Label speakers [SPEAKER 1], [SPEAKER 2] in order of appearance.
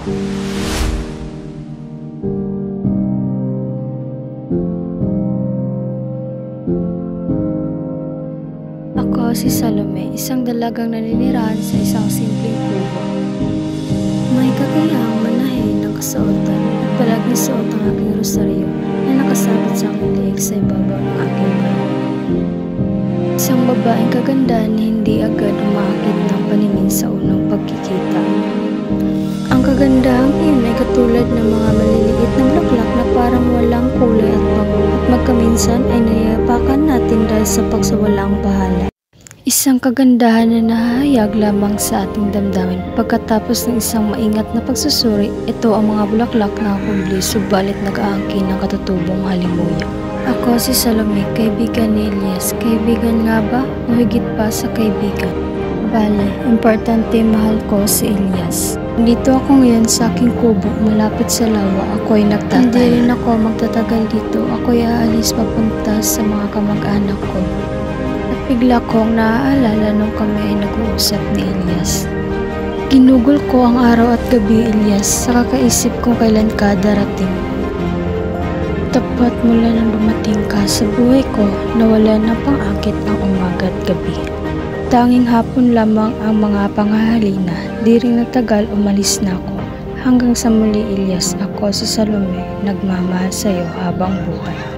[SPEAKER 1] Ako si Salome, isang dalagang naninirahan sa isang simpleng kubo. May kakayahang manahin ng kasuotan at palaging suot ang aking rosaryo na nakasabit sa aking leeg sa ibabaw ng aking bahay. Isang babaeng kagandahan na hindi agad umaakit ng paningin sa unang pagkikita. Ang kagandahang iyon ay katulad ng mga maliliit na bulaklak na parang walang kulay at bango at magkaminsan ay naiyapakan natin dahil sa pagsawalang bahala. Isang kagandahan na nahahayag lamang sa ating damdamin. Pagkatapos ng isang maingat na pagsusuri, ito ang mga bulaklak na kubli subalit nag-aangkin ng katutubong halimuyak. Ako si Salome, kaibigan ni Elias. Kaibigan nga ba? O higit pa sa kaibigan? Bale, importante mahal ko si Elias. Dito ako ngayon sa aking kubo, malapit sa lawa. Ako ay nagtatay. Hindi rin ako magtatagal dito. Ako ay aalis papunta sa mga kamag-anak ko. At bigla kong naaalala nung kami ay nag-uusap ni Elias. Ginugol ko ang araw at gabi, Elias, sa kakaisip kung kailan ka darating. Tapat mula nang dumating ka sa buhay ko, nawala na pang-akit ang umaga at gabi. Tanging hapon lamang ang mga panghahalina, di rin nagtagal umalis na ako. Hanggang sa muli, Elias, ako si Salome, nagmamahal sa iyo habang buhay.